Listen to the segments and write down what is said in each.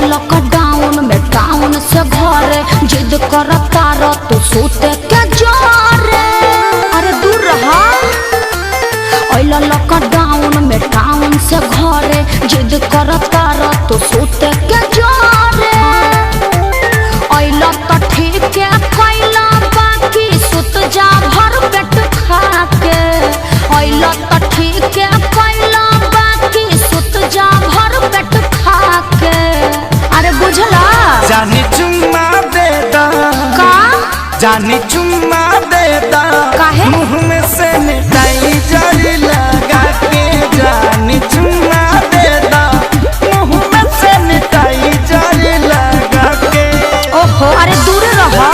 Lockdown में town से घरे जिद करता रह तो सोते के जोरे। अरे दूर रहा। लॉकडाउन में टाउन से घरे जिद करता रह तो सोते के जोरे। तो ठीक है कैला बाकी सुत जा भर पेट खा के। तो ठीक है कैला बाकी सुत जा भर पेट खा के। अरे बुझला जानी चुम्मा देता का जानी चुम्मा देता काहे मुँह में से मिठाई जड़ी लगा के। जानी चुम्मा देता मुँह में से मिठाई जड़ी लगा के। ओहो अरे दूर रहो।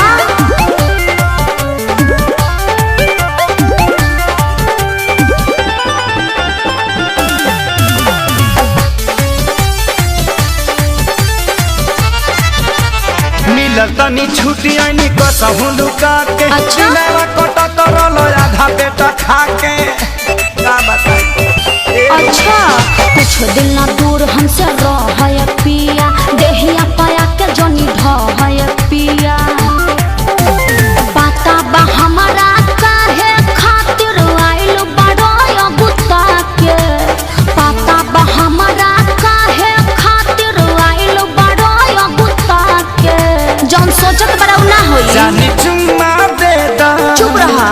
तनी छुट्टी आनी कसहु लुका के। अच्छा कटा करल आधा पेटा खा के। का बताई अच्छा कुछ दिन ना दूर हमसे रह पिया। देहिया पाया के जनी ढह पिया। पता बा हमारा काहे खातिर आइल बड़ो गुत्ता के। पता बा हमारा काहे खातिर आइल बड़ो गुत्ता के। जौन सोचत बड़ा ना होई। जानी चुम्मा देता चुप रहा।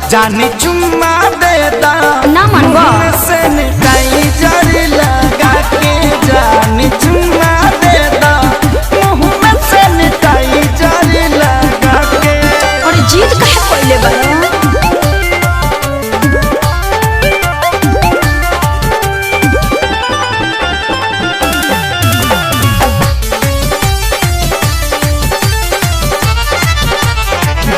जानी चुम्मा देता ना मनवा से मिठाई जड़ी लगा के। जानी चुम्मा देता मुँह में से मिठाई जड़ी लगा के। और जीत काहे पहले बड़ा।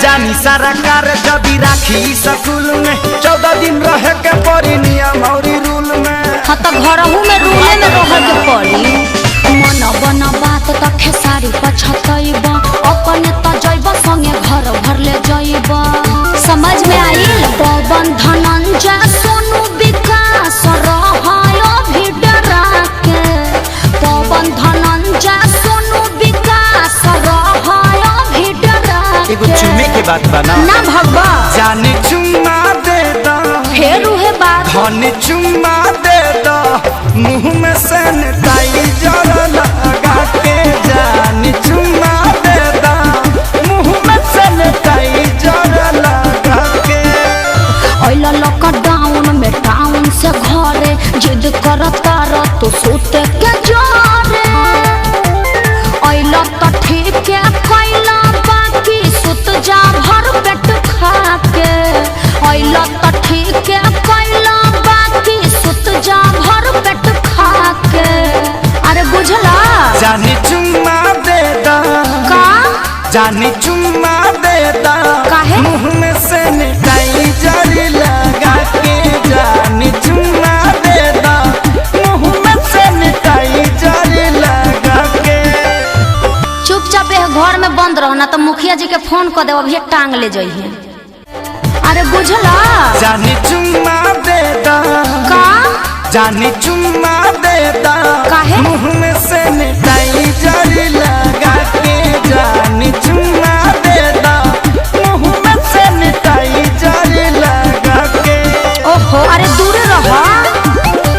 जानी सारा कार जबी राखी स्कूल में 14 दिन रहे के पड़ी नियम और रूल में। हाँ तो घरहू में रूले में रह के पड़ी। मन बना बात त खेसारी पछतैब अपने त जैब संगे घर भर ले जैब। समझ में आइल। पवन धनंजय सोनू विकास रहायो भी डरा के। पवन धनंजय सोनू विकास रहायो भी डरा के। एगो चुम्मे के बात बना ना भगवा। जानी चुम्मा देता फेर उहे बात। धनी चुम्मा देता मुँह में से मिठाई जड़ लगा के। जानी चुम्मा देता मुँह में से मिठाई जड़ लगा के। लॉकडाउन में टाउन से घरे जिद करता रह तो सोते के जोरे। तो ठीक है कैला बाकी सुत जा भर पेट खा के। तो ठीक है कैला बाकी सुत जा भर पेट खा के। अरे बुझला जानी चुम्मा देता का जानी चुम्मा देता काहे मुँह में से मिठाई जड़ी लगा के। जानी चुम्मा देता मुँह में से मिठाई जड़ी लगा के। चुपचाप घर में बंद रहो ना तो मुखिया जी के फोन कर दे अभी टांग ले जाइए। अरे बुझला जानी चुम्मा देता का जानी चुम्मा